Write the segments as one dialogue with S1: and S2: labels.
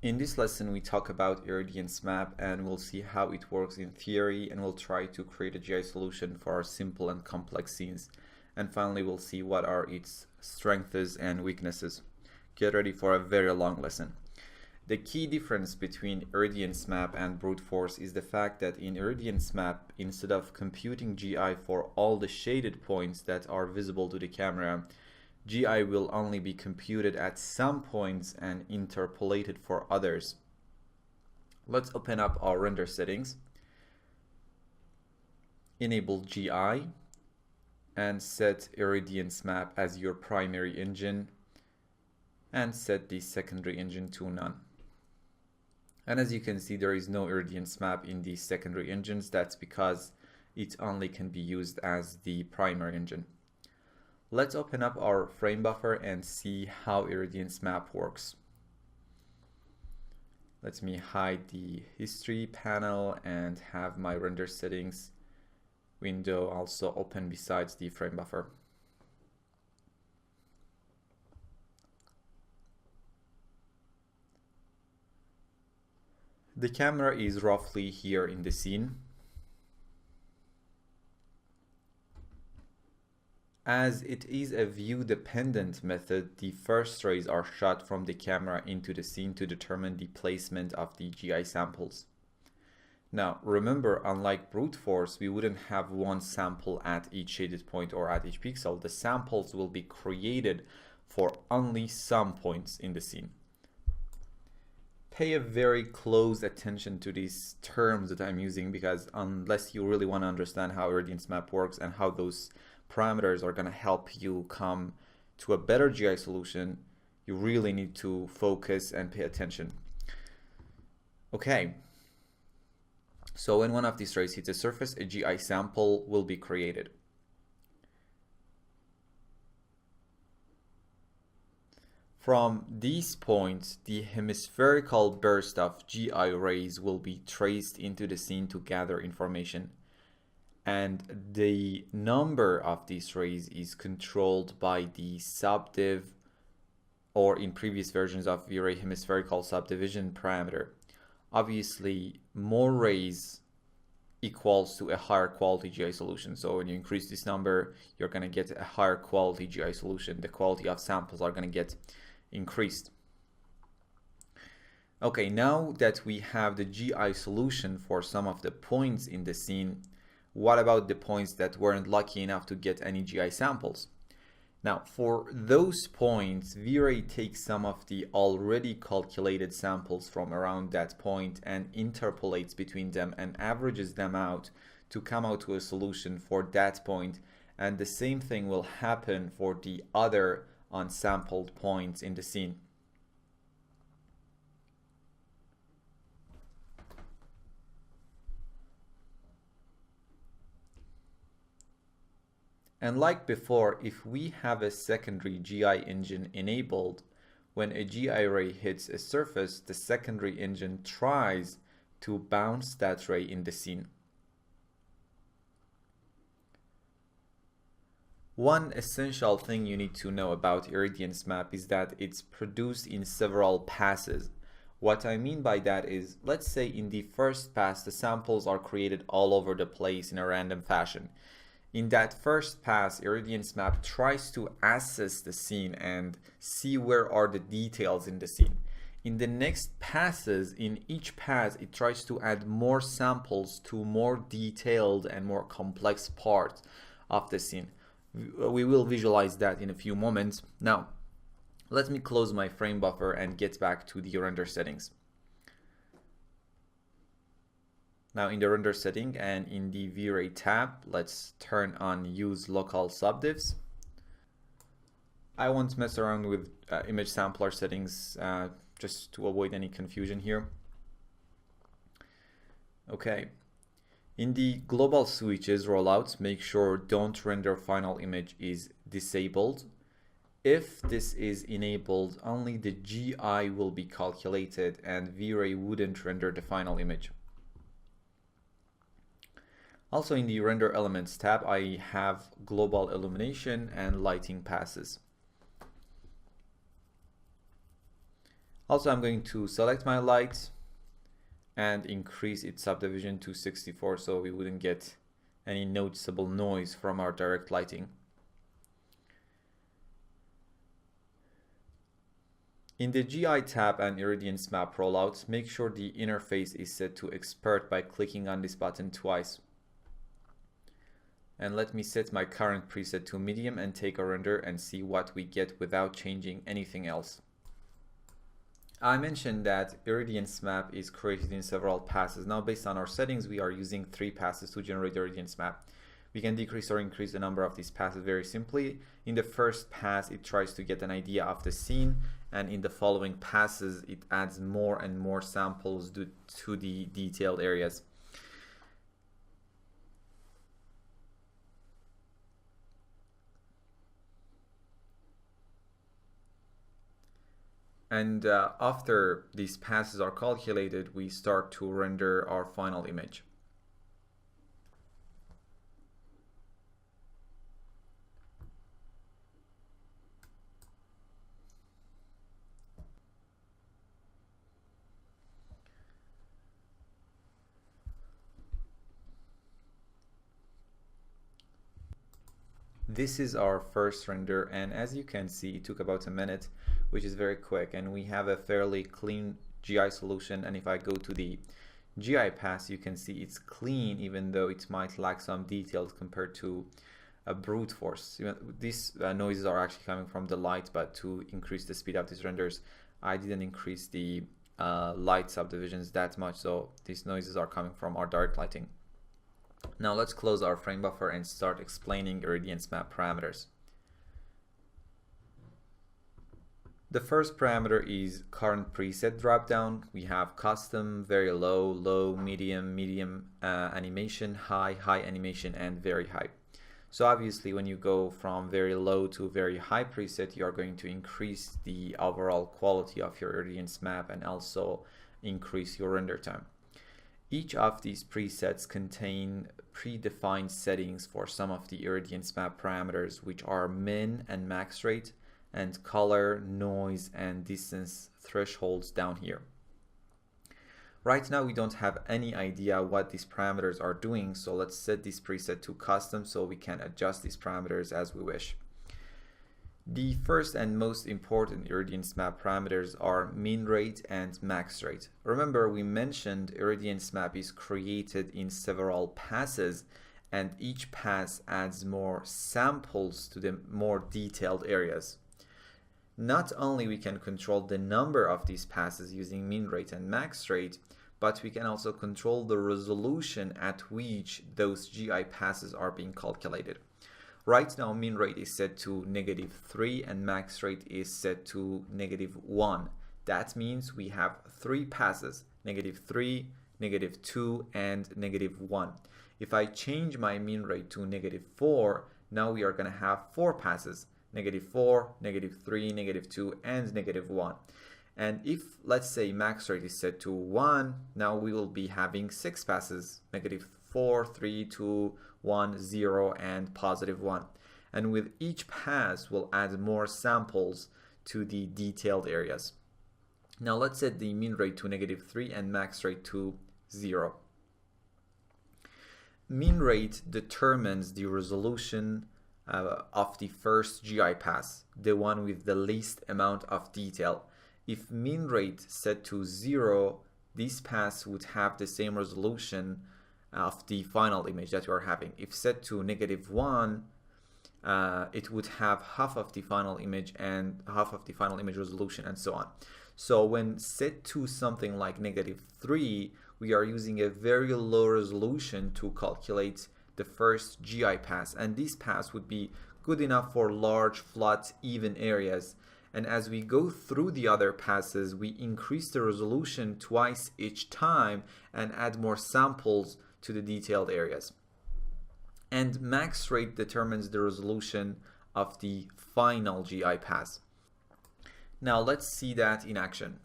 S1: In this lesson, we talk about Irradiance map and we'll see how it works in theory, and we'll try to create a GI solution for our simple and complex scenes. And finally, we'll see what are its strengths and weaknesses. Get ready for a very long lesson. The key difference between Irradiance map and brute force is the fact that in Irradiance map, instead of computing GI for all the shaded points that are visible to the camera, GI will only be computed at some points and interpolated for others. Let's open up our render settings, enable GI, and set Irradiance map as your primary engine, and set the secondary engine to none. And as you can see, there is no Irradiance map in the secondary engines. That's because it only can be used as the primary engine. Let's open up our frame buffer and see how Irradiance map works. Let me hide the history panel and have my render settings window also open besides the frame buffer. The camera is roughly here in the scene. As it is a view-dependent method, the first rays are shot from the camera into the scene to determine the placement of the GI samples. Now, remember, unlike brute force, we wouldn't have one sample at each shaded point or at each pixel. The samples will be created for only some points in the scene. Pay a very close attention to these terms that I'm using, because unless you really want to understand how Irradiance map works and how those parameters are going to help you come to a better GI solution, you really need to focus and pay attention. Okay, so when one of these rays hits a surface, a GI sample will be created. From these points, the hemispherical burst of GI rays will be traced into the scene to gather information. And the number of these rays is controlled by the subdiv, or in previous versions of V-ray, hemispherical subdivision parameter. Obviously, more rays equals to a higher quality GI solution. So when you increase this number, you're going to get a higher quality GI solution. The quality of samples are going to get increased. Okay, now that we have the GI solution for some of the points in the scene, what about the points that weren't lucky enough to get any GI samples? Now, for those points, V-ray takes some of the already calculated samples from around that point and interpolates between them and averages them out to come out to a solution for that point. And the same thing will happen for the other unsampled points in the scene. And like before, if we have a secondary GI engine enabled, when a GI ray hits a surface, the secondary engine tries to bounce that ray in the scene. One essential thing you need to know about Irradiance map is that it's produced in several passes. What I mean by that is, let's say in the first pass, the samples are created all over the place in a random fashion. In that first pass, Irradiance map tries to assess the scene and see where are the details in the scene. In the next passes, in each pass, it tries to add more samples to more detailed and more complex parts of the scene. We will visualize that in a few moments. Now, let me close my frame buffer and get back to the render settings. Now in the render setting and in the V-ray tab, let's turn on use local subdivs. I won't mess around with image sampler settings just to avoid any confusion here. Okay, in the global switches rollouts, make sure don't render final image is disabled. If this is enabled, only the GI will be calculated and V-ray wouldn't render the final image. Also in the render elements tab, I have global illumination and lighting passes. Also, I'm going to select my light and increase its subdivision to 64 so we wouldn't get any noticeable noise from our direct lighting. In the GI tab and Irradiance map rollout, make sure the interface is set to expert by clicking on this button twice. And let me set my current preset to medium and take a render and see what we get without changing anything else. I mentioned that Irradiance map is created in several passes. Now, based on our settings, we are using 3 passes to generate the Irradiance map. We can decrease or increase the number of these passes very simply. In the first pass, it tries to get an idea of the scene, and in the following passes, it adds more and more samples to the detailed areas. And after these passes are calculated, we start to render our final image. This is our first render, and as you can see, it took about a minute, which is very quick, and we have a fairly clean GI solution. And if I go to the GI pass, you can see it's clean, even though it might lack some details compared to a brute force. These noises are actually coming from the light, but to increase the speed of these renders, I didn't increase the light subdivisions that much, so these noises are coming from our direct lighting. Now let's close our frame buffer and start explaining Irradiance map parameters. The first parameter is current preset dropdown. We have custom, very low, low, medium, medium animation, high, high animation, and very high. So obviously when you go from very low to very high preset, you are going to increase the overall quality of your Irradiance map and also increase your render time. Each of these presets contain predefined settings for some of the Irradiance map parameters, which are min and max rate, and color, noise, and distance thresholds down here. Right now we don't have any idea what these parameters are doing, so let's set this preset to custom so we can adjust these parameters as we wish. The first and most important Irradiance map parameters are min rate and max rate. Remember, we mentioned Irradiance map is created in several passes, and each pass adds more samples to the more detailed areas. Not only we can control the number of these passes using min rate and max rate, but we can also control the resolution at which those GI passes are being calculated. Right now, min rate is set to -3 and max rate is set to -1. That means we have 3 passes, -3, -2, and -1. If I change my min rate to -4, now we are going to have 4 passes, -4, -3, -2, and -1. And if, let's say, max rate is set to 1, now we will be having 6 passes, -4, 3, 2, 1, 0, and +1. And with each pass, we'll add more samples to the detailed areas. Now let's set the min rate to -3 and max rate to 0. Min rate determines the resolution of the first GI pass, the one with the least amount of detail. If min rate set to 0, this pass would have the same resolution of the final image that you are having. If set to -1, it would have half of the final image and half of the final image resolution, and so on. So when set to something like -3, we are using a very low resolution to calculate the first GI pass, and this pass would be good enough for large, flat, even areas. And as we go through the other passes, we increase the resolution twice each time and add more samples to the detailed areas. And max rate determines the resolution of the final GI pass. Now let's see that in action.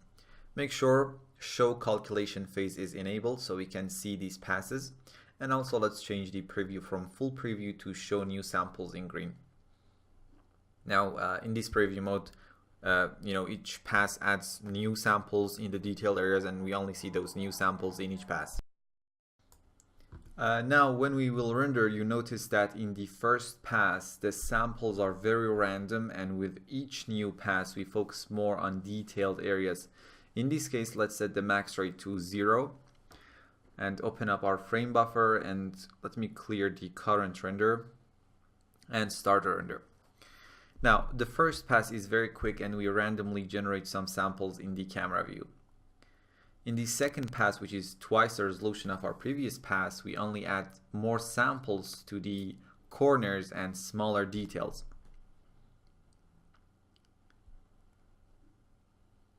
S1: Make sure show calculation phase is enabled so we can see these passes. And also let's change the preview from full preview to show new samples in green. Now in this preview mode, each pass adds new samples in the detailed areas, and we only see those new samples in each pass. Now, when we will render, you notice that in the first pass, the samples are very random, and with each new pass, we focus more on detailed areas. In this case, let's set the max rate to 0 and open up our frame buffer, and let me clear the current render and start a render. Now, the first pass is very quick, and we randomly generate some samples in the camera view. In the second pass, which is twice the resolution of our previous pass, we only add more samples to the corners and smaller details.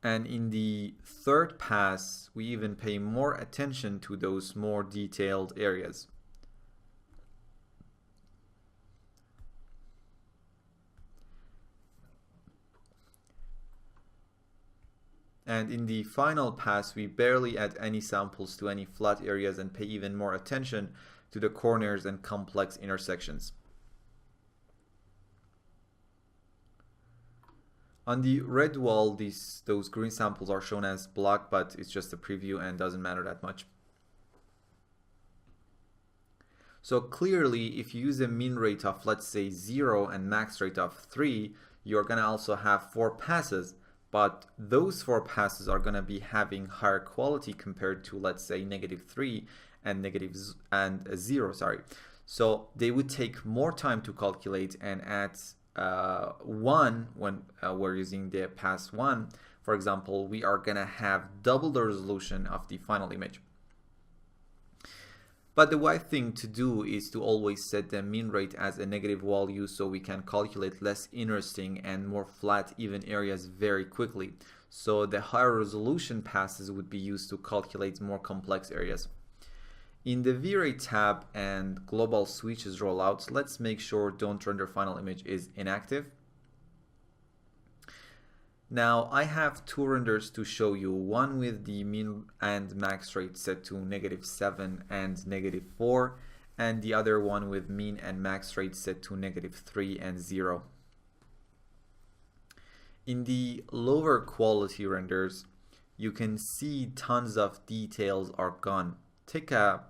S1: And in the third pass, we even pay more attention to those more detailed areas. And in the final pass, we barely add any samples to any flat areas and pay even more attention to the corners and complex intersections. On the red wall, those green samples are shown as black, but it's just a preview and doesn't matter that much. So clearly, if you use a min rate of, let's say, 0 and max rate of 3, you're going to also have 4 passes. But those 4 passes are going to be having higher quality compared to, let's say, -3 and 0. So they would take more time to calculate, and at 1, when we're using the pass 1, for example, we are going to have double the resolution of the final image. But the right thing to do is to always set the min rate as a negative value, so we can calculate less interesting and more flat, even areas very quickly. So the higher resolution passes would be used to calculate more complex areas. In the V-Ray tab and global switches rollout, let's make sure don't render final image is inactive. Now I have 2 renders to show you, one with the min and max rate set to -7 and -4, and the other one with min and max rate set to -3 and 0. In the lower quality renders, you can see tons of details are gone. Take a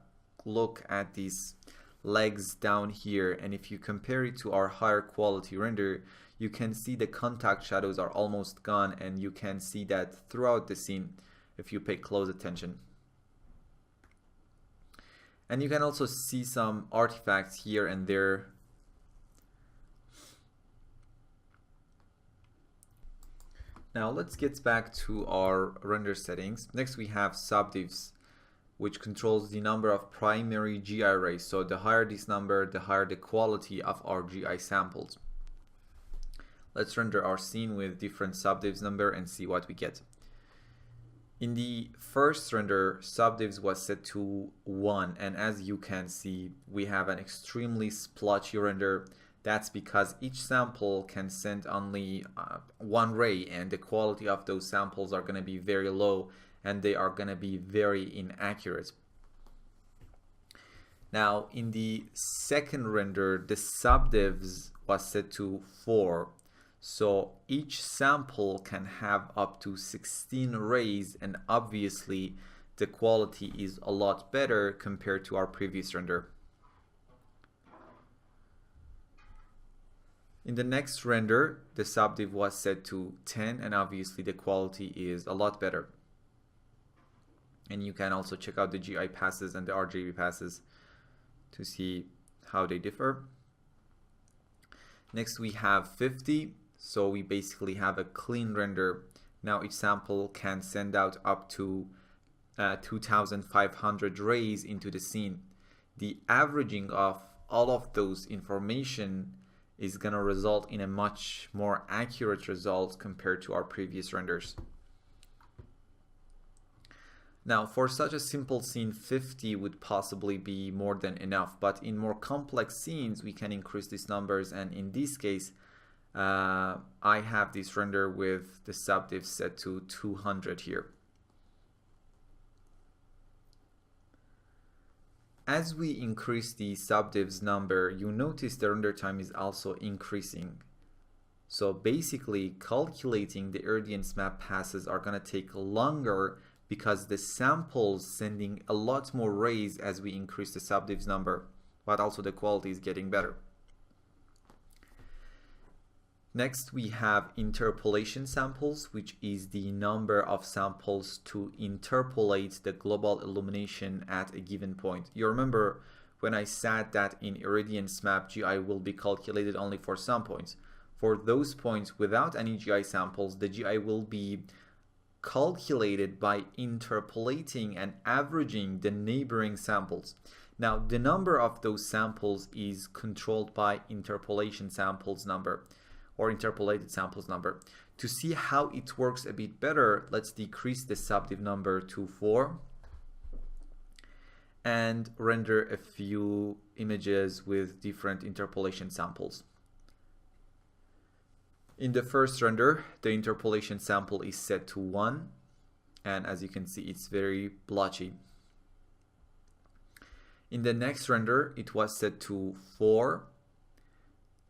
S1: look at these legs down here, and if you compare it to our higher quality render, you can see the contact shadows are almost gone, and you can see that throughout the scene if you pay close attention. And you can also see some artifacts here and there. Now let's get back to our render settings. Next we have subdivs, which controls the number of primary GI rays. So the higher this number, the higher the quality of our GI samples. Let's render our scene with different subdivs number and see what we get. In the first render, subdivs was set to 1, and as you can see, we have an extremely splotchy render. That's because each sample can send only one ray, and the quality of those samples are going to be very low, and they are going to be very inaccurate. Now in the second render, the subdivs was set to 4. So each sample can have up to 16 rays, and obviously the quality is a lot better compared to our previous render. In the next render, the subdiv was set to 10, and obviously the quality is a lot better. And you can also check out the GI passes and the RGB passes to see how they differ. Next we have 50. So we basically have a clean render. Now each sample can send out up to 2,500 rays into the scene. The averaging of all of those information is going to result in a much more accurate result compared to our previous renders. Now for such a simple scene, 50 would possibly be more than enough, but in more complex scenes we can increase these numbers, and in this case I have this render with the subdiv set to 200 here. As we increase the subdivs number, you notice the render time is also increasing. So basically, calculating the irradiance map passes are going to take longer because the sample's sending a lot more rays as we increase the subdivs number, but also the quality is getting better. Next, we have interpolation samples, which is the number of samples to interpolate the global illumination at a given point. You remember when I said that in Irradiance map, GI will be calculated only for some points. For those points without any GI samples, the GI will be calculated by interpolating and averaging the neighboring samples. Now, the number of those samples is controlled by interpolation samples number, or interpolated samples number. To see how it works a bit better, let's decrease the subdiv number to 4 and render a few images with different interpolation samples. In the first render, the interpolation sample is set to 1, and as you can see, it's very blotchy. In the next render, it was set to 4,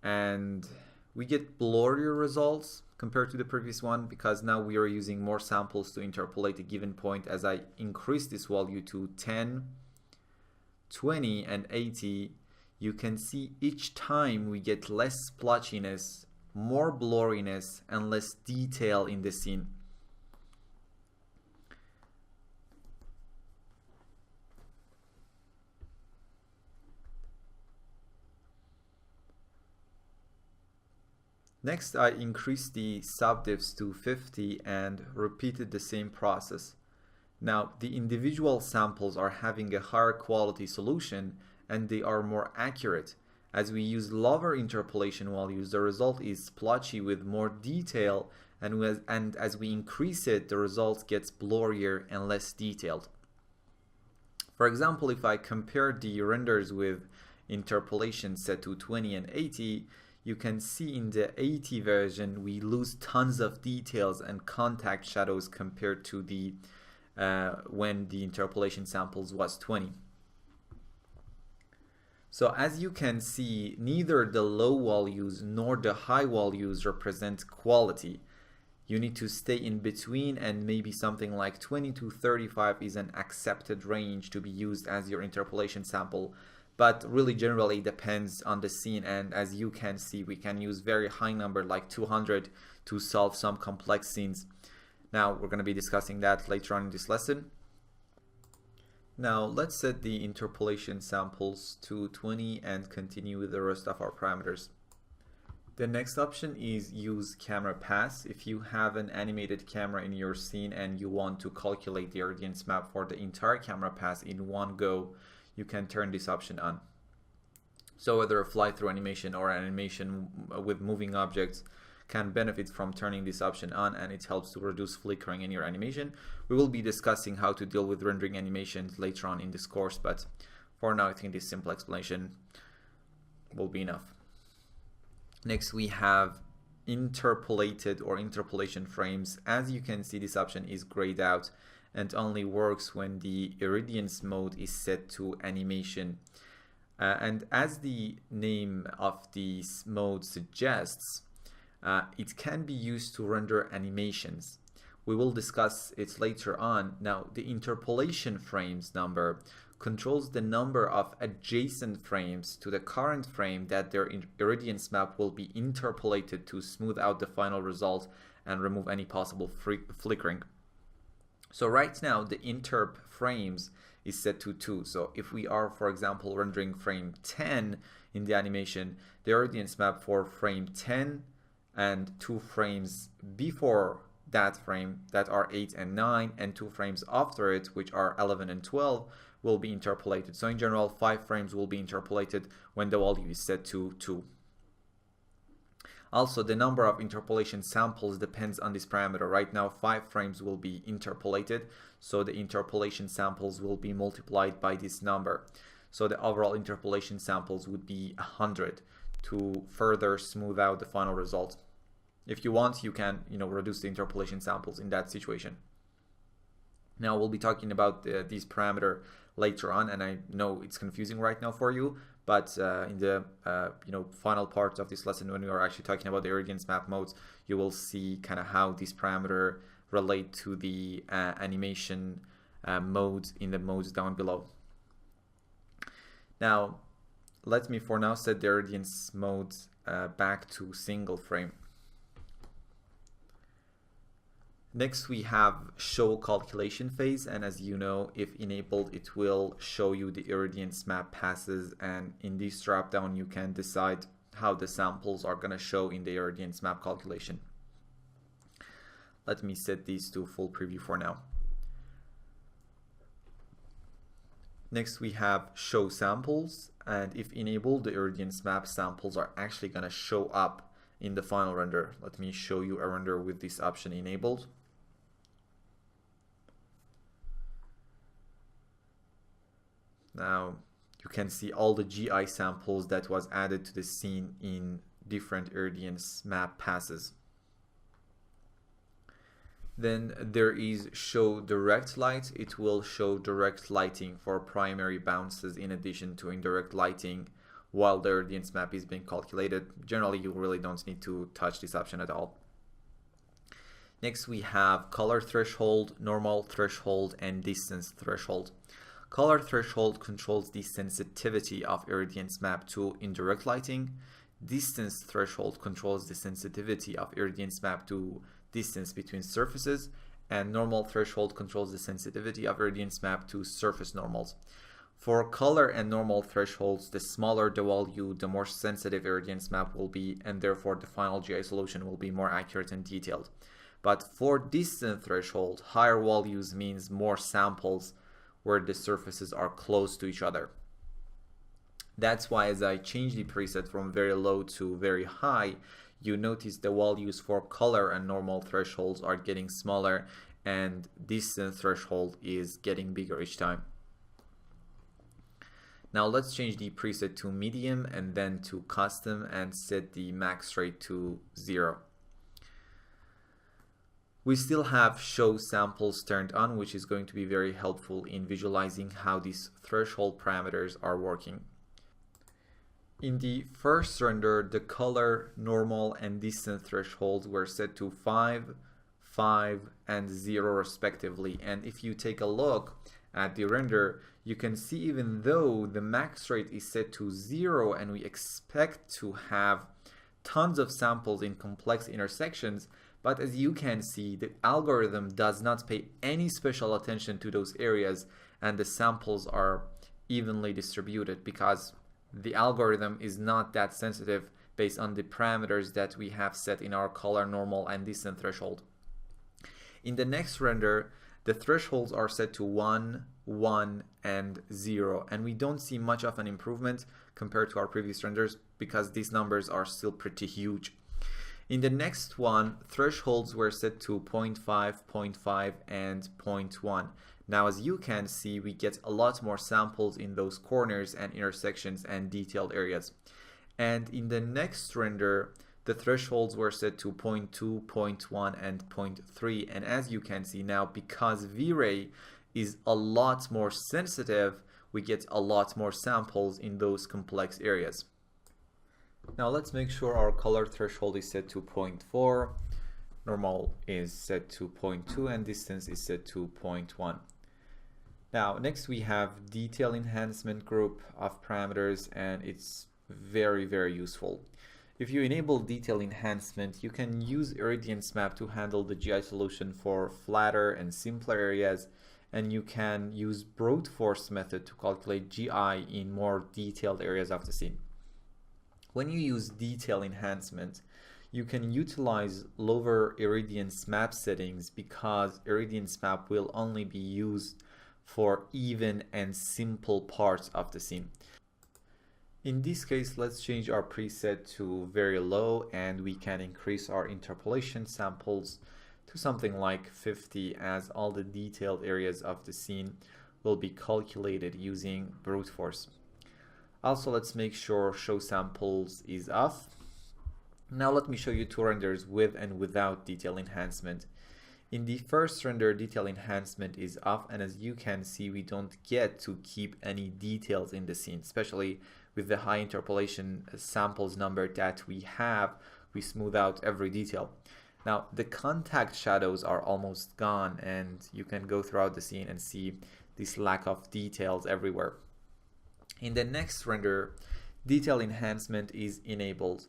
S1: and we get blurrier results compared to the previous one because now we are using more samples to interpolate a given point. As I increase this value to 10, 20, and 80, you can see each time we get less splotchiness, more blurriness, and less detail in the scene. Next, I increased the subdivs to 50 and repeated the same process. Now, the individual samples are having a higher quality solution and they are more accurate. As we use lower interpolation values, the result is splotchy with more detail, and as we increase it, the result gets blurrier and less detailed. For example, if I compare the renders with interpolation set to 20 and 80, you can see in the 80 version we lose tons of details and contact shadows compared to the when the interpolation samples was 20. So as you can see, neither the low values nor the high values represent quality. You need to stay in between, and maybe something like 20 to 35 is an accepted range to be used as your interpolation sample. But really generally depends on the scene, and as you can see, we can use very high number like 200 to solve some complex scenes. Now we're going to be discussing that later on in this lesson. Now let's set the interpolation samples to 20 and continue with the rest of our parameters. The next option is use camera pass. If you have an animated camera in your scene and you want to calculate the irradiance map for the entire camera pass in one go, you can turn this option on. So whether a fly-through animation or an animation with moving objects can benefit from turning this option on, and it helps to reduce flickering in your animation. We will be discussing how to deal with rendering animations later on in this course, but for now I think this simple explanation will be enough. Next, we have interpolated or interpolation frames. As you can see, this option is grayed out and only works when the Irradiance mode is set to animation. And as the name of this mode suggests, it can be used to render animations. We will discuss it later on. Now, the interpolation frames number controls the number of adjacent frames to the current frame that their Irradiance map will be interpolated to smooth out the final result and remove any possible flickering. So right now the interp frames is set to 2. So if we are, for example, rendering frame 10 in the animation, the Irradiance map for frame 10 and 2 frames before that frame, that are 8 and 9, and 2 frames after it, which are 11 and 12, will be interpolated. So in general, 5 frames will be interpolated when the value is set to 2. Also, the number of interpolation samples depends on this parameter. Right now, 5 frames will be interpolated, so the interpolation samples will be multiplied by this number. So the overall interpolation samples would be 100 to further smooth out the final result. If you want, you can, reduce the interpolation samples in that situation. Now we'll be talking about these parameters later on, and I know it's confusing right now for you, But in the final part of this lesson, when we are actually talking about the Irradiance map modes, you will see kind of how these parameters relate to the animation modes in the modes down below. Now, let me for now set the Irradiance modes back to single frame. Next, we have show calculation phase, and as you know, if enabled, it will show you the Irradiance map passes, and in this drop down you can decide how the samples are going to show in the Irradiance map calculation. Let me set these to full preview for now. Next, we have show samples, and if enabled, the Irradiance map samples are actually going to show up in the final render. Let me show you a render with this option enabled. Now you can see all the GI samples that was added to the scene in different Irradiance map passes. Then there is show direct light. It will show direct lighting for primary bounces in addition to indirect lighting while the Irradiance map is being calculated. Generally, you really don't need to touch this option at all. Next, we have color threshold, normal threshold, and distance threshold. Color threshold controls the sensitivity of Irradiance map to indirect lighting. Distance threshold controls the sensitivity of Irradiance map to distance between surfaces, and normal threshold controls the sensitivity of Irradiance map to surface normals. For color and normal thresholds, the smaller the value, the more sensitive Irradiance map will be, and therefore the final GI solution will be more accurate and detailed. But for distance threshold, higher values means more samples where the surfaces are close to each other. That's why as I change the preset from very low to very high, you notice the values for color and normal thresholds are getting smaller and distance threshold is getting bigger each time. Now let's change the preset to medium and then to custom and set the max rate to 0. We still have show samples turned on, which is going to be very helpful in visualizing how these threshold parameters are working. In the first render, the color, normal, and distance thresholds were set to 5, 5, and 0 respectively. And if you take a look at the render, you can see even though the max rate is set to 0 and we expect to have tons of samples in complex intersections, but as you can see, the algorithm does not pay any special attention to those areas and the samples are evenly distributed because the algorithm is not that sensitive based on the parameters that we have set in our color, normal, and distance threshold. In the next render, the thresholds are set to 1, 1, and 0, and we don't see much of an improvement compared to our previous renders because these numbers are still pretty huge. In the next one, thresholds were set to 0.5, 0.5, and 0.1. Now, as you can see, we get a lot more samples in those corners and intersections and detailed areas. And in the next render, the thresholds were set to 0.2, 0.1, and 0.3. And as you can see now, because V-Ray is a lot more sensitive, we get a lot more samples in those complex areas. Now let's make sure our color threshold is set to 0.4, normal is set to 0.2, and distance is set to 0.1. Now next we have detail enhancement group of parameters, and it's very, very useful. If you enable detail enhancement, you can use Irradiance map to handle the GI solution for flatter and simpler areas, and you can use brute force method to calculate GI in more detailed areas of the scene. When you use detail enhancement, you can utilize lower Irradiance map settings because Irradiance map will only be used for even and simple parts of the scene. In this case, let's change our preset to very low and we can increase our interpolation samples to something like 50 as all the detailed areas of the scene will be calculated using brute force. Also, let's make sure show samples is off. Now let me show you two renders with and without detail enhancement. In the first render, detail enhancement is off, and as you can see, we don't get to keep any details in the scene, especially with the high interpolation samples number that we have. We smooth out every detail. Now the contact shadows are almost gone, and you can go throughout the scene and see this lack of details everywhere. In the next render, detail enhancement is enabled,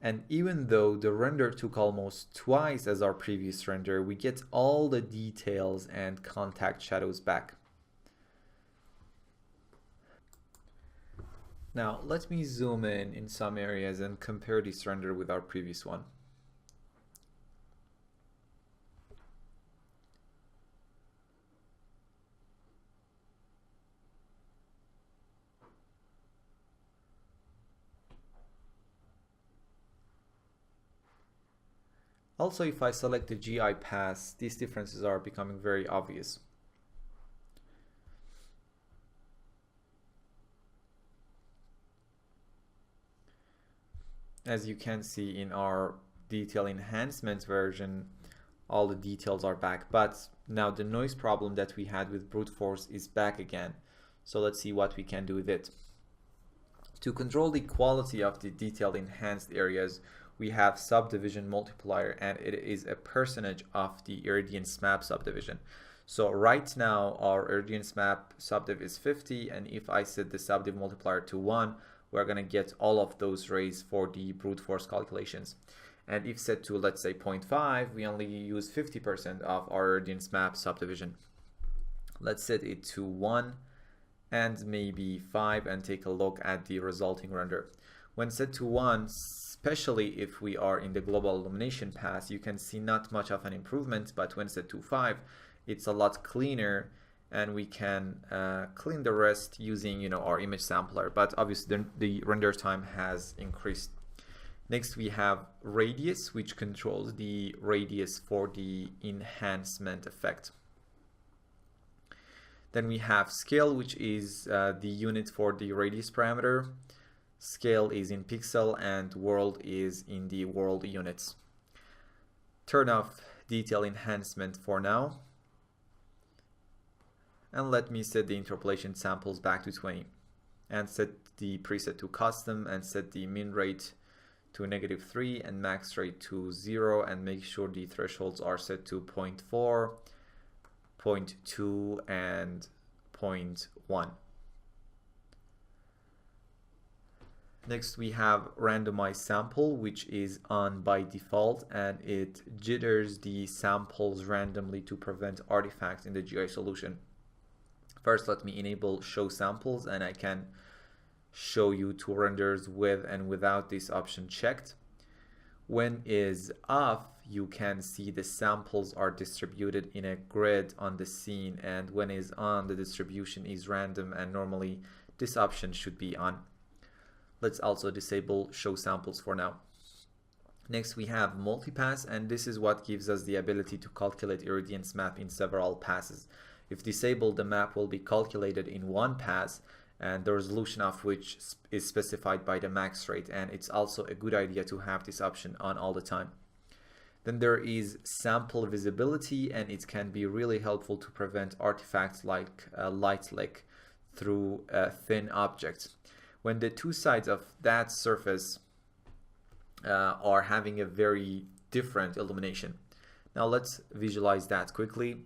S1: and even though the render took almost twice as our previous render, we get all the details and contact shadows back. Now let me zoom in some areas and compare this render with our previous one. Also, if I select the GI pass, these differences are becoming very obvious. As you can see in our detail enhancement version, all the details are back, but now the noise problem that we had with brute force is back again. So let's see what we can do with it. To control the quality of the detail enhanced areas, we have subdivision multiplier, and it is a percentage of the Irradiance map subdivision. So right now our Irradiance map subdiv is 50, and if I set the subdiv multiplier to 1, we're going to get all of those rays for the brute force calculations. And if set to, let's say, 0.5, we only use 50% of our Irradiance map subdivision. Let's set it to 1 and maybe 5 and take a look at the resulting render. When set to 1, especially if we are in the global illumination pass, you can see not much of an improvement, but when set to 5, it's a lot cleaner, and we can clean the rest using our image sampler, but obviously the render time has increased. Next we have radius, which controls the radius for the enhancement effect. Then we have scale, which is the unit for the radius parameter. Scale is in pixel and world is in the world units. Turn off detail enhancement for now. And let me set the interpolation samples back to 20 and set the preset to custom and set the min rate to -3 and max rate to 0, and make sure the thresholds are set to 0.4, 0.2 and 0.1. Next we have randomize sample, which is on by default, and it jitters the samples randomly to prevent artifacts in the GI solution. First, let me enable show samples, and I can show you two renders with and without this option checked. When is off, you can see the samples are distributed in a grid on the scene, and when is on, the distribution is random, and normally this option should be on. Let's also disable show samples for now. Next we have multipass, and this is what gives us the ability to calculate Irradiance map in several passes. If disabled, the map will be calculated in one pass, and the resolution of which is specified by the max rate, and it's also a good idea to have this option on all the time. Then there is sample visibility, and it can be really helpful to prevent artifacts like light leak through thin objects. When the two sides of that surface are having a very different illumination. Now let's visualize that quickly.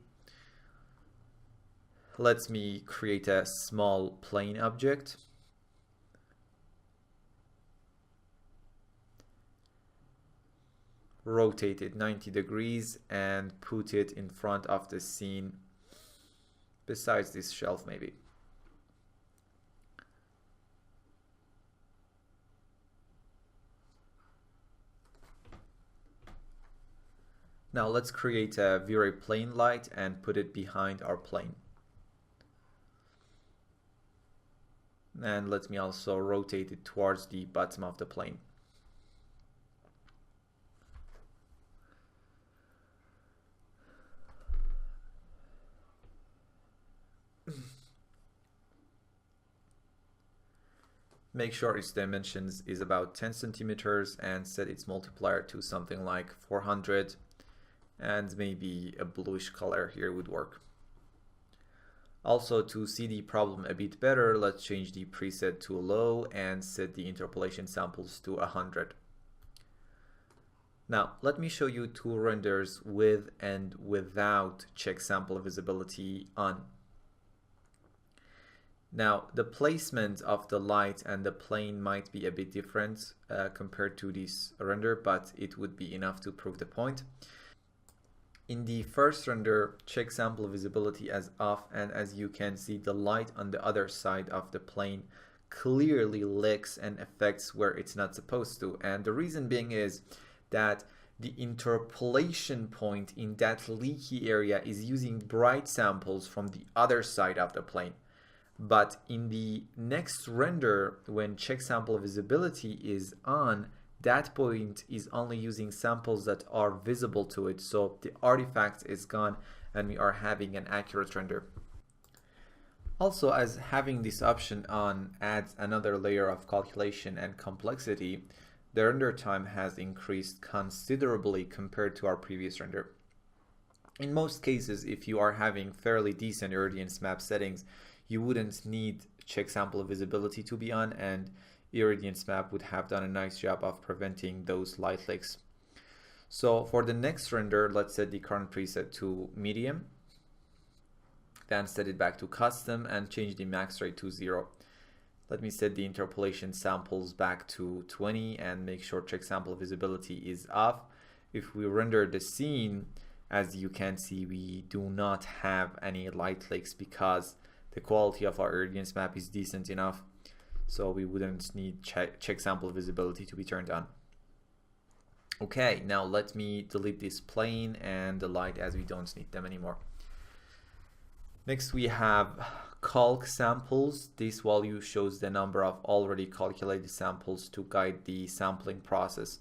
S1: Let me create a small plane object. Rotate it 90 degrees and put it in front of the scene besides this shelf maybe. Now let's create a V-Ray plane light and put it behind our plane. And let me also rotate it towards the bottom of the plane. Make sure its dimensions is about 10 centimeters and set its multiplier to something like 400, and maybe a bluish color here would work. Also, to see the problem a bit better, let's change the preset to low and set the interpolation samples to 100. Now, let me show you two renders with and without check sample visibility on. Now, the placement of the light and the plane might be a bit different compared to this render, but it would be enough to prove the point. In the first render, check sample visibility as off, and as you can see, the light on the other side of the plane clearly leaks and affects where it's not supposed to. And the reason being is that the interpolation point in that leaky area is using bright samples from the other side of the plane. But in the next render, when check sample visibility is on, that point is only using samples that are visible to it, so the artifact is gone and we are having an accurate render. Also, as having this option on adds another layer of calculation and complexity, the render time has increased considerably compared to our previous render. In most cases, if you are having fairly decent Irradiance map settings, you wouldn't need check sample visibility to be on, and Irradiance map would have done a nice job of preventing those light leaks. So for the next render, let's set the current preset to medium, then set it back to custom and change the max rate to 0. Let me set the interpolation samples back to 20 and make sure check sample visibility is off. If we render the scene, as you can see, we do not have any light leaks because the quality of our Irradiance map is decent enough, so we wouldn't need check sample visibility to be turned on. Okay, now let me delete this plane and the light, as we don't need them anymore. Next we have calc samples. This value shows the number of already calculated samples to guide the sampling process.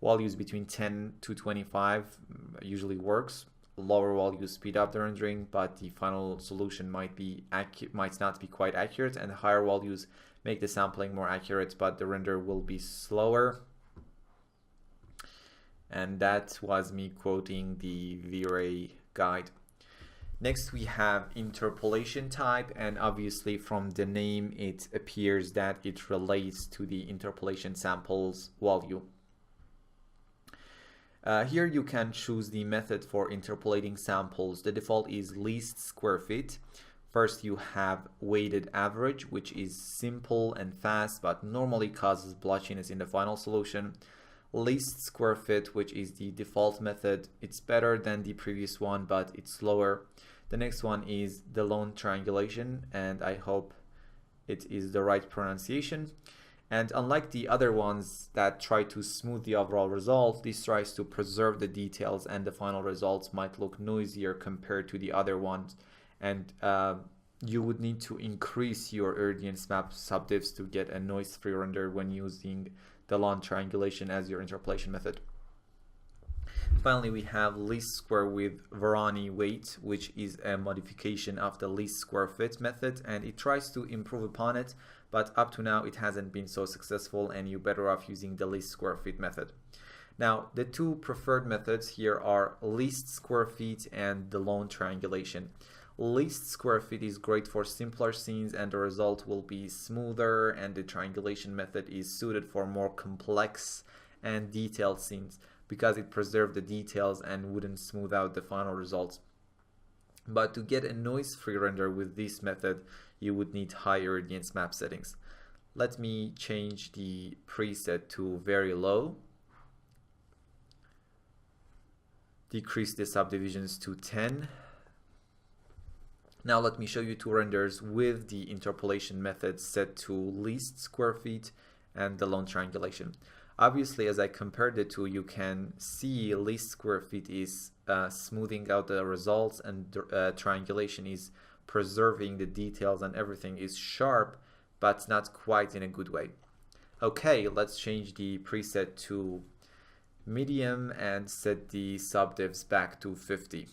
S1: Values between 10 to 25 usually works. Lower values speed up the rendering, but the final solution might not be quite accurate, and higher values make the sampling more accurate, but the render will be slower. And that was me quoting the V-Ray guide. Next we have interpolation type, and obviously from the name it appears that it relates to the interpolation samples value. Here you can choose the method for interpolating samples. The default is least square feet. First you have weighted average, which is simple and fast but normally causes blotchiness in the final solution. Least square feet, which is the default method. It's better than the previous one, but it's slower. The next one is the lone triangulation, and I hope it is the right pronunciation. And unlike the other ones that try to smooth the overall result, this tries to preserve the details, and the final results might look noisier compared to the other ones. And you would need to increase your Irradiance map subdivs to get a noise-free render when using the lone triangulation as your interpolation method. Finally, we have least square with Varani weight, which is a modification of the least square fit method, and it tries to improve upon it, but up to now it hasn't been so successful, and you're better off using the least square feet method. Now, the two preferred methods here are least square feet and the lone triangulation. Least square feet is great for simpler scenes and the result will be smoother, and the triangulation method is suited for more complex and detailed scenes because it preserves the details and wouldn't smooth out the final results. But to get a noise-free render with this method, you would need high Irradiance map settings. Let me change the preset to very low. Decrease the subdivisions to 10. Now let me show you two renders with the interpolation method set to least square feet and the lone triangulation. Obviously, as I compared the two, you can see least square feet is smoothing out the results, and triangulation is preserving the details, and everything is sharp, but not quite in a good way. Okay, let's change the preset to medium and set the subdivs back to 50.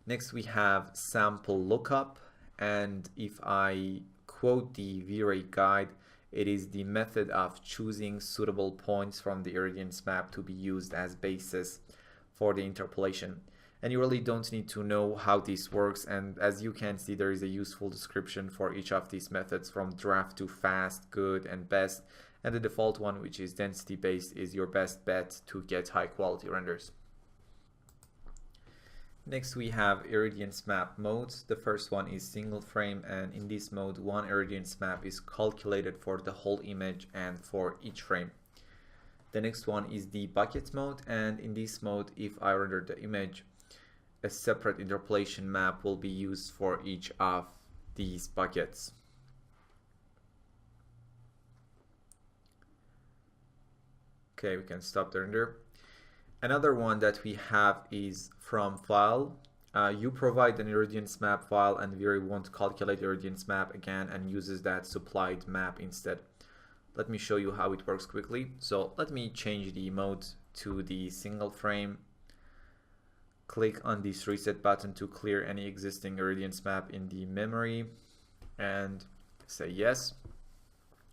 S1: Next we have sample lookup, and if I quote the V-Ray guide, It is the method of choosing suitable points from the irradiance map to be used as basis for the interpolation. And you really don't need to know how this works, and as you can see, there is a useful description for each of these methods, from draft to fast, good, and best, and the default one, which is density based, is your best bet to get high quality renders. Next we have irradiance map modes. The first one is single frame, and in this mode one irradiance map is calculated for the whole image and for each frame. The next one is the bucket mode, and in this mode, if I render the image, a separate interpolation map will be used for each of these buckets. Okay, we can stop the render. Another one that we have is from file. You provide an irradiance map file, and Viri won't calculate irradiance map again and uses that supplied map instead. Let me show you how it works quickly. So let me change the mode to the single frame. Click on this reset button to clear any existing irradiance map in the memory and say yes.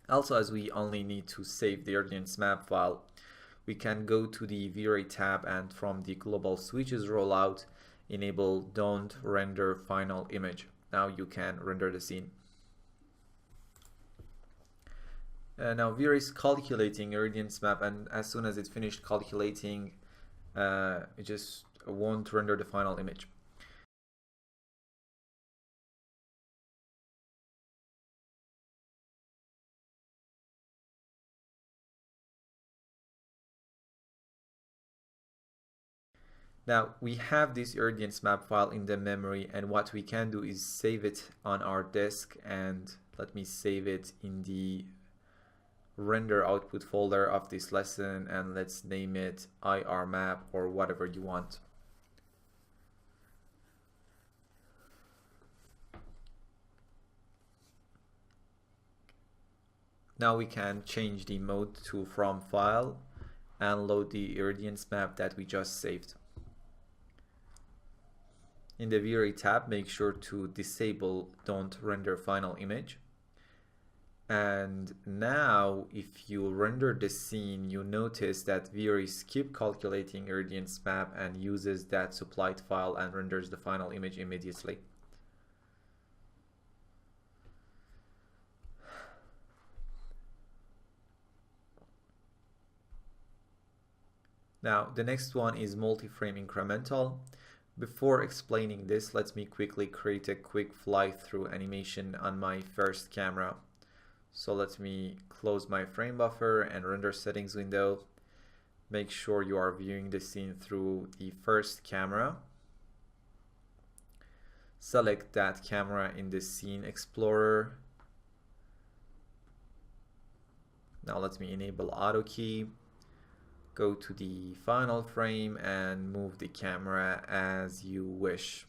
S1: Also, as we only need to save the irradiance map file, we can go to the V-Ray tab and from the global switches rollout, enable don't render final image. Now you can render the scene. Now V-Ray is calculating irradiance map, and as soon as it's finished calculating, it just won't render the final image. Now we have this irradiance map file in the memory, and what we can do is save it on our disk, and let me save it in the render output folder of this lesson, and let's name it IR map or whatever you want. Now we can change the mode to from file and load the irradiance map that we just saved. In the V-Ray tab, make sure to disable don't render final image. And now if you render the scene, you notice that V-Ray skips calculating irradiance map and uses that supplied file and renders the final image immediately. Now the next one is multi-frame incremental. Before explaining this, let me quickly create a quick fly-through animation on my first camera. So let me close my frame buffer and render settings window. Make sure you are viewing the scene through the first camera. Select that camera in the scene explorer. Now let me enable auto key. Go to the final frame and move the camera as you wish.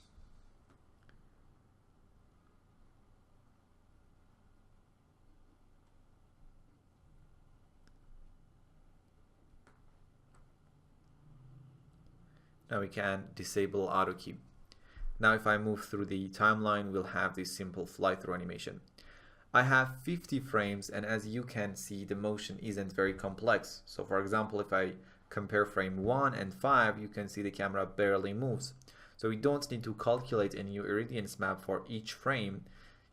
S1: Now we can disable auto key. Now if I move through the timeline, we'll have this simple fly-through animation. I have 50 frames, and as you can see, the motion isn't very complex. So for example, if I compare frame 1 and 5, you can see the camera barely moves. So we don't need to calculate a new irradiance map for each frame.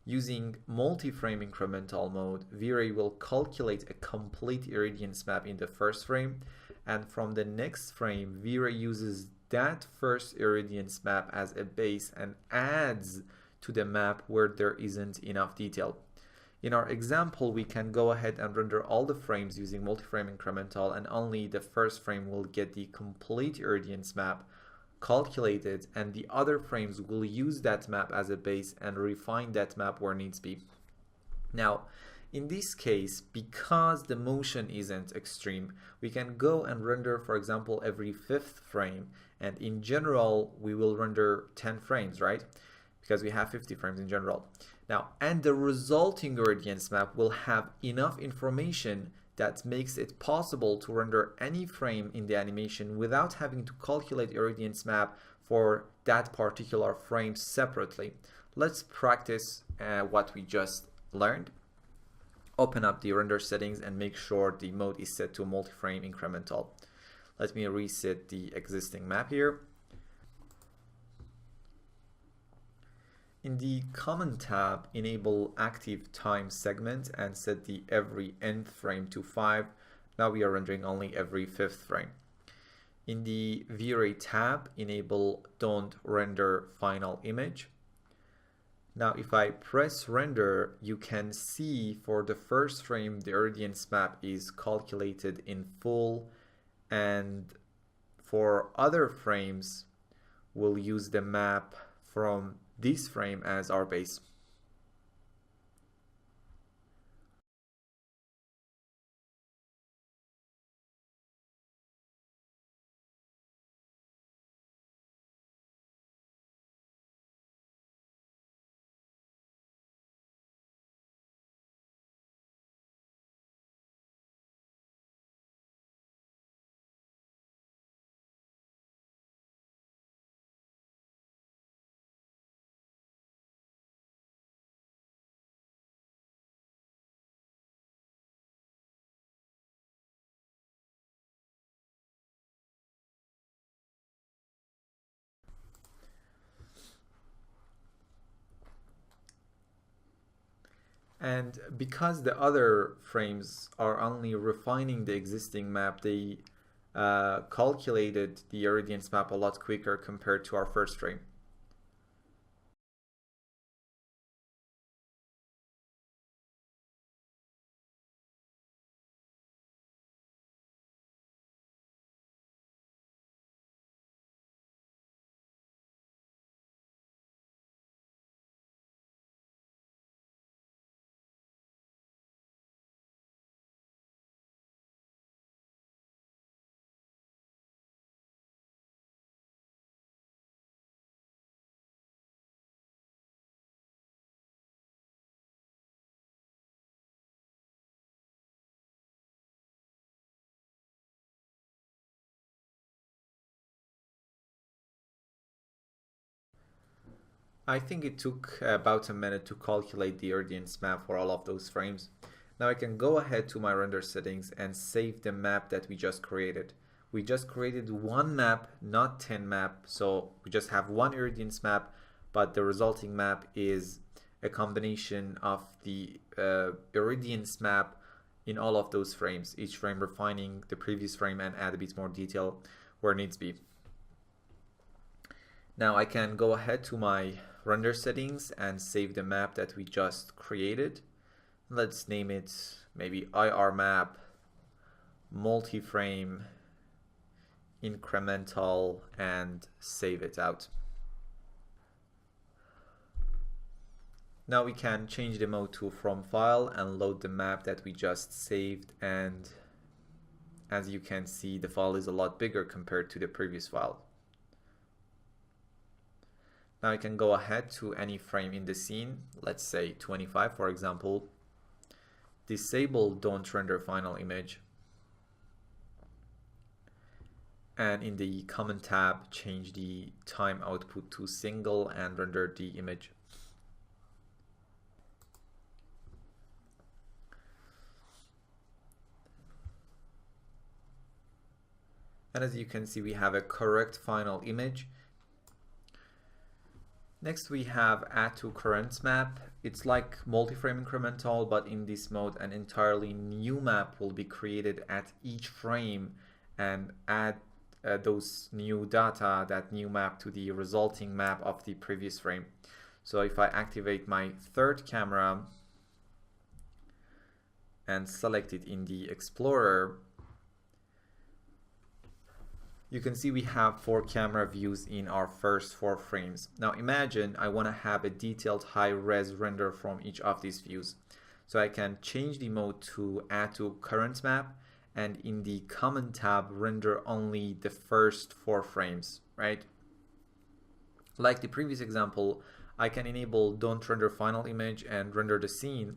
S1: Using multi-frame incremental mode, V-Ray will calculate a complete irradiance map in the first frame, and from the next frame, V-Ray uses that first irradiance map as a base and adds to the map where there isn't enough detail. In our example, we can go ahead and render all the frames using multi-frame incremental, and only the first frame will get the complete irradiance map calculated, and the other frames will use that map as a base and refine that map where needs be. Now, in this case, because the motion isn't extreme, we can go and render, for example, every 5th frame, and in general, we will render 10 frames, right? Because we have 50 frames in general. Now, and the resulting irradiance map will have enough information that makes it possible to render any frame in the animation without having to calculate irradiance map for that particular frame separately. Let's practice what we just learned. open up the render settings and make sure the mode is set to multi-frame incremental. Let me reset the existing map here. In the Common tab, enable Active Time Segment and set the every nth frame to 5. Now we are rendering only every 5th frame. In the V-Ray tab, enable Don't Render Final Image. Now if I press render, you can see for the first frame the Irradiance map is calculated in full, and for other frames we'll use the map from this frame as our base. And because the other frames are only refining the existing map, they calculated the Irradiance map a lot quicker compared to our first frame. I think it took about a minute to calculate the Irradiance map for all of those frames. Now I can go ahead to my render settings and save the map that we just created. We just created one map, not 10 map, so we just have one Irradiance map, but the resulting map is a combination of the Irradiance map in all of those frames, each frame refining the previous frame and add a bit more detail where it needs to be. Now I can go ahead to my render settings and save the map that we just created. Let's name it maybe IR map multi-frame incremental and save it out. Now we can change the mode to from file and load the map that we just saved, and as you can see the file is a lot bigger compared to the previous file. Now I can go ahead to any frame in the scene, let's say 25 for example, disable Don't Render Final Image, and in the Common tab change the time output to single and render the image. And as you can see we have a correct final image. Next we have Add to Current Map. It's like multi-frame incremental, but in this mode an entirely new map will be created at each frame and add those new data, that new map, to the resulting map of the previous frame. So if I activate my third camera and select it in the Explorer, you can see we have 4 camera views in our first 4 frames. Now imagine I want to have a detailed high-res render from each of these views. So I can change the mode to Add to Current Map, and in the Common tab render only the first 4 frames, right? Like the previous example, I can enable Don't Render Final Image and render the scene.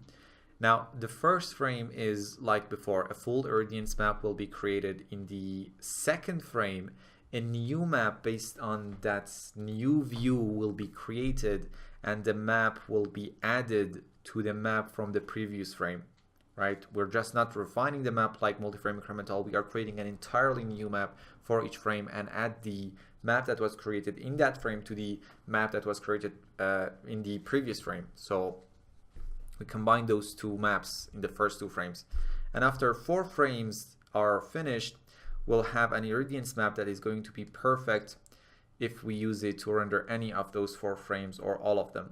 S1: Now the first frame is like before, a full Irradiance map will be created. In the second frame, a new map based on that new view will be created, and the map will be added to the map from the previous frame. right? We're just not refining the map like multi-frame incremental. We are creating an entirely new map for each frame and add the map that was created in that frame to the map that was created in the previous frame. So we combine those two maps in the first two frames. And after 4 frames are finished, we'll have an Irradiance map that is going to be perfect if we use it to render any of those 4 frames or all of them.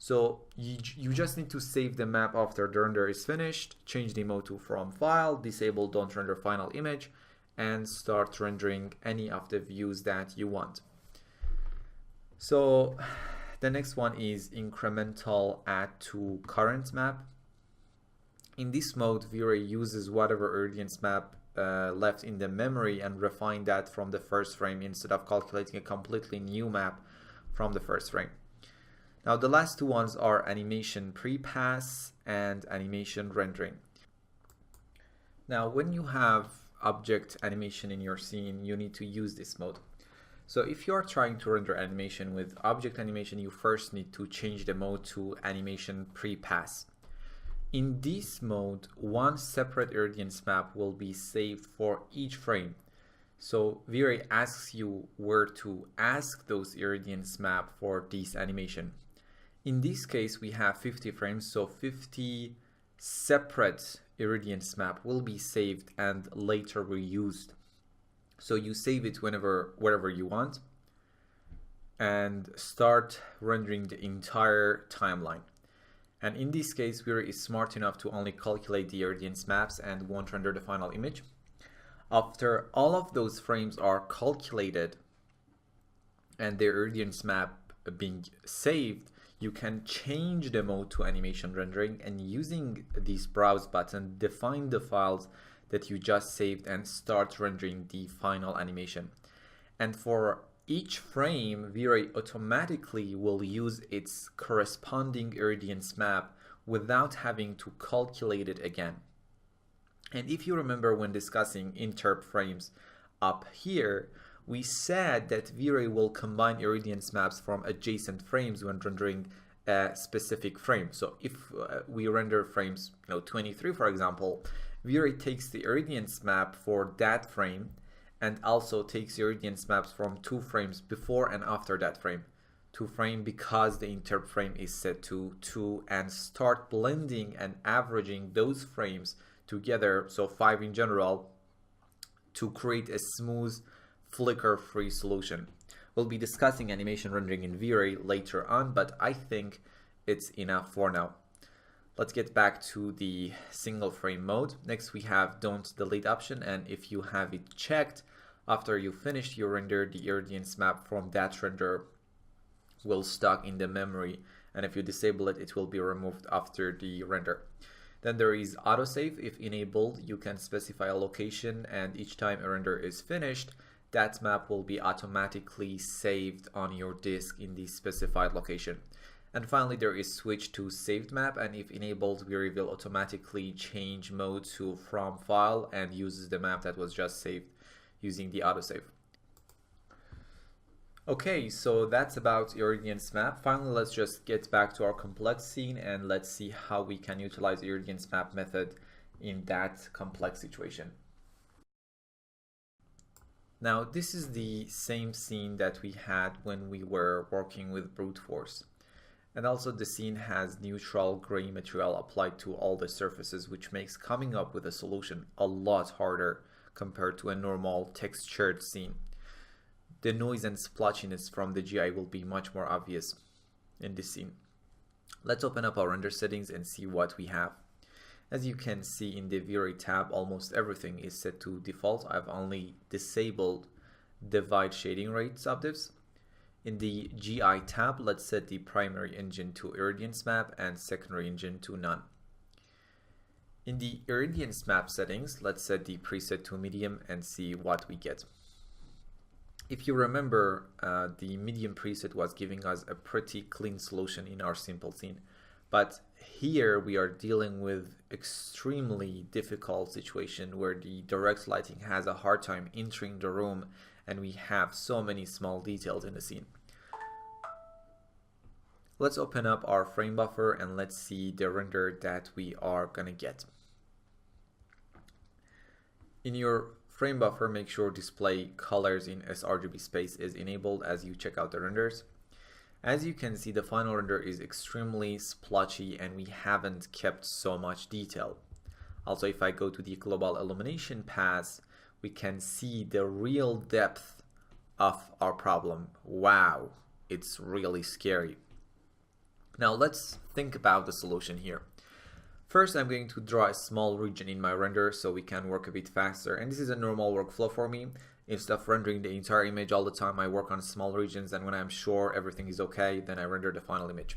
S1: So you just need to save the map after the render is finished, change the mode to from file, disable don't render final image, and start rendering any of the views that you want. So the next one is incremental add to current map. In this mode, V-Ray uses whatever Irradiance map left in the memory and refine that from the first frame instead of calculating a completely new map from the first frame. Now the last two ones are animation pre-pass and animation rendering. Now when you have object animation in your scene, you need to use this mode. So if you are trying to render animation with object animation, you first need to change the mode to animation pre-pass. In this mode, one separate Irradiance map will be saved for each frame. So V-Ray asks you where to ask those Irradiance map for this animation. In this case, we have 50 frames, so 50 separate Irradiance map will be saved and later reused. So you save it wherever you want and start rendering the entire timeline. And in this case, V-Ray is smart enough to only calculate the Irradiance maps and won't render the final image. After all of those frames are calculated and the Irradiance map being saved, you can change the mode to animation rendering, and using this browse button, define the files that you just saved and start rendering the final animation. And for each frame, V-Ray automatically will use its corresponding Irradiance map without having to calculate it again. And if you remember when discussing interp frames up here, we said that V-Ray will combine Irradiance maps from adjacent frames when rendering a specific frame. So if we render frames 23, for example, V-Ray takes the Irradiance map for that frame and also takes Irradiance maps from 2 frames before and after that frame. 2 frame because the interp frame is set to 2, and start blending and averaging those frames together, so 5 in general, to create a smooth flicker-free solution. We'll be discussing animation rendering in V-Ray later on, but I think it's enough for now. Let's get back to the single frame mode. Next we have don't delete option, and if you have it checked, after you finish your render, the Irradiance map from that render will stock in the memory, and if you disable it, it will be removed after the render. Then there is autosave. If enabled, you can specify a location, and each time a render is finished, that map will be automatically saved on your disk in the specified location. And finally, there is switch to saved map, and if enabled, V-Ray will automatically change mode to from file and uses the map that was just saved using the autosave. Okay, so that's about Irradiance map. Finally, let's just get back to our complex scene and let's see how we can utilize Irradiance map method in that complex situation. Now, this is the same scene that we had when we were working with brute force. And also the scene has neutral gray material applied to all the surfaces, which makes coming up with a solution a lot harder compared to a normal textured scene. The noise and splotchiness from the GI will be much more obvious in this scene. Let's open up our render settings and see what we have. As you can see in the V-Ray tab, almost everything is set to default. I've only disabled divide shading rate subdivs. In the GI tab, let's set the primary engine to Irradiance map and secondary engine to none. In the Irradiance map settings, let's set the preset to medium and see what we get. If you remember, the medium preset was giving us a pretty clean solution in our simple scene. But here we are dealing with extremely difficult situation where the direct lighting has a hard time entering the room and we have so many small details in the scene. Let's open up our frame buffer and let's see the render that we are gonna get. In your frame buffer, make sure display colors in sRGB space is enabled as you check out the renders. As you can see, the final render is extremely splotchy and we haven't kept so much detail. Also, if I go to the global illumination pass, we can see the real depth of our problem. Wow, it's really scary. Now let's think about the solution here. First, I'm going to draw a small region in my render so we can work a bit faster. And this is a normal workflow for me. Instead of rendering the entire image all the time, I work on small regions, and when I'm sure everything is okay, then I render the final image.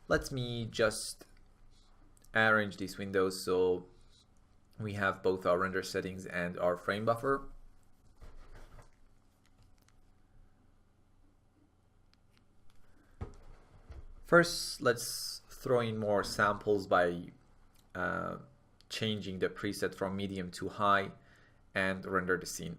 S1: Let me just arrange these windows so we have both our render settings and our frame buffer. First, let's throw in more samples by changing the preset from medium to high and render the scene.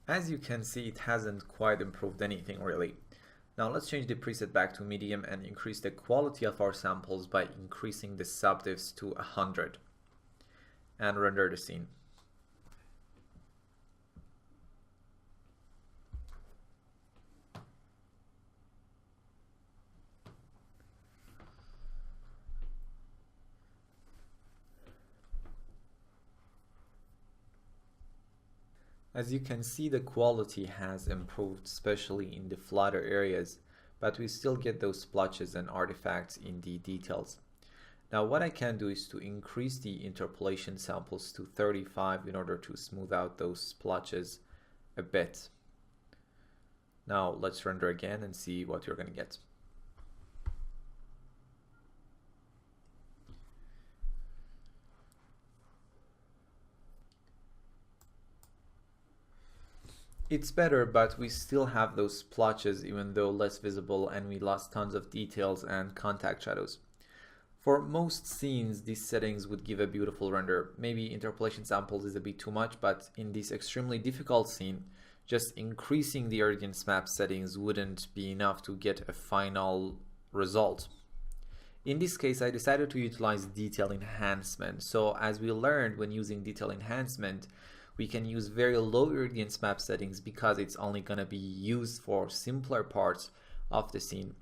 S1: As you can see, it hasn't quite improved anything really. Now let's change the preset back to medium and increase the quality of our samples by increasing the subdivs to 100 and render the scene. As you can see, the quality has improved, especially in the flatter areas, but we still get those splotches and artifacts in the details. Now what I can do is to increase the interpolation samples to 35 in order to smooth out those splotches a bit. Now let's render again and see what you're going to get. It's better, but we still have those splotches even though less visible, and we lost tons of details and contact shadows. For most scenes, these settings would give a beautiful render. Maybe interpolation samples is a bit too much, but in this extremely difficult scene, just increasing the Irradiance map settings wouldn't be enough to get a final result. In this case, I decided to utilize detail enhancement. So as we learned when using detail enhancement, we can use very low Irradiance map settings because it's only going to be used for simpler parts of the scene.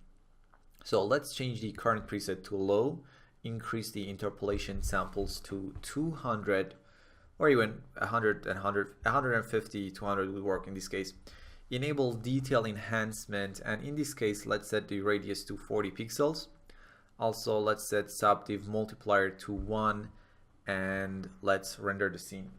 S1: So let's change the current preset to low, increase the interpolation samples to 200 or even 100 and 150, 200 will work in this case. Enable detail enhancement, and in this case let's set the radius to 40 pixels. Also let's set subdiv multiplier to 1 and let's render the scene.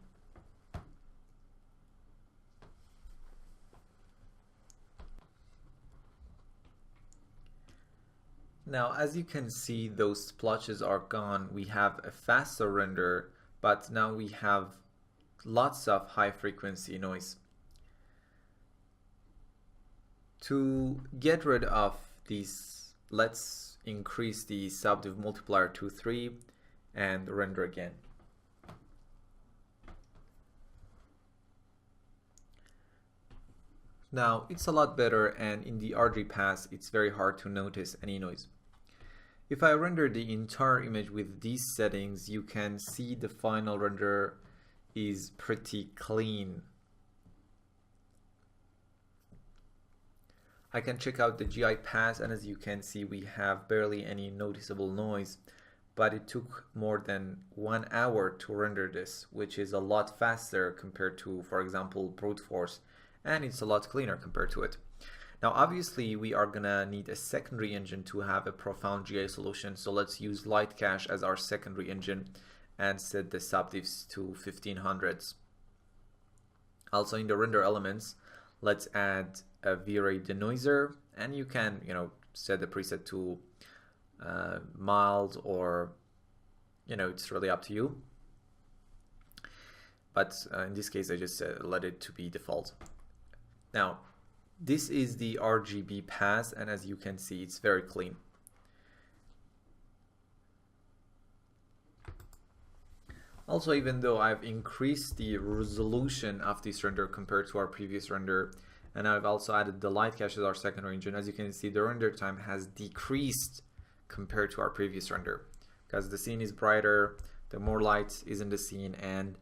S1: Now, as you can see, those splotches are gone. We have a faster render, but now we have lots of high frequency noise. To get rid of these, let's increase the subdiv multiplier to 3 and render again. Now, it's a lot better, and in the RG pass, it's very hard to notice any noise. If I render the entire image with these settings, you can see the final render is pretty clean. I can check out the GI pass, and as you can see, we have barely any noticeable noise, but it took more than 1 hour to render this, which is a lot faster compared to, for example, brute force, and it's a lot cleaner compared to it. Now obviously we are gonna need a secondary engine to have a profound GI solution, so let's use Light Cache as our secondary engine and set the subdivs to 1500s. Also in the render elements, let's add a V-Ray denoiser, and you can set the preset to mild, or it's really up to you. but in this case I just let it to be default. Now this is the RGB pass, and as you can see, it's very clean. Also, even though I've increased the resolution of this render compared to our previous render, and I've also added the light cache as our secondary engine, as you can see, the render time has decreased compared to our previous render because the scene is brighter, the more light is in the scene, and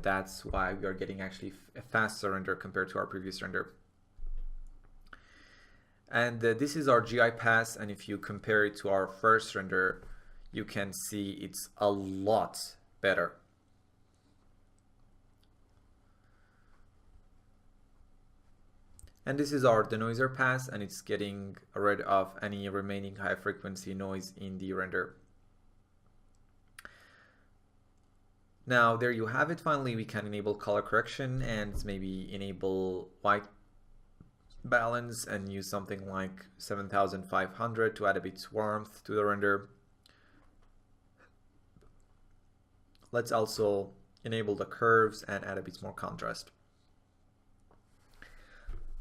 S1: that's why we are getting actually a faster render compared to our previous render. And this is our GI pass, and if you compare it to our first render, you can see it's a lot better. And this is our denoiser pass, and it's getting rid of any remaining high frequency noise in the render. Now there you have it. Finally, we can enable color correction and maybe enable white balance and use something like 7500 to add a bit warmth to the render. Let's also enable the curves and add a bit more contrast.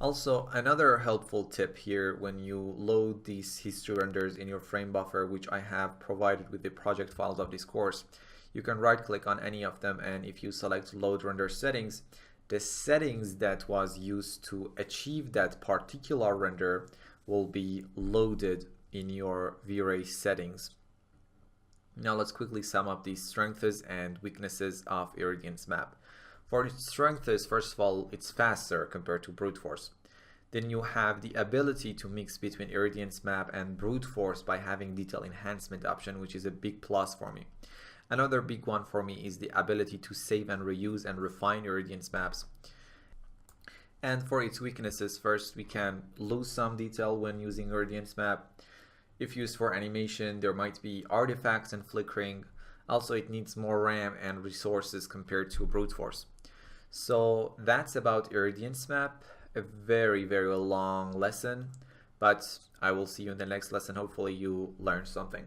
S1: Also, another helpful tip here when you load these history renders in your frame buffer, which I have provided with the project files of this course, you can right click on any of them, and if you select load render settings, the settings that was used to achieve that particular render will be loaded in your V-Ray settings. Now let's quickly sum up the strengths and weaknesses of Irradiance map. For its strengths, first of all, it's faster compared to brute force. Then you have the ability to mix between Irradiance map and brute force by having detail enhancement option, which is a big plus for me. Another big one for me is the ability to save and reuse and refine Irradiance maps. And for its weaknesses, first, we can lose some detail when using Irradiance map. If used for animation, there might be artifacts and flickering. Also, it needs more RAM and resources compared to brute force. So that's about Irradiance map. A very, very long lesson, but I will see you in the next lesson. Hopefully you learned something.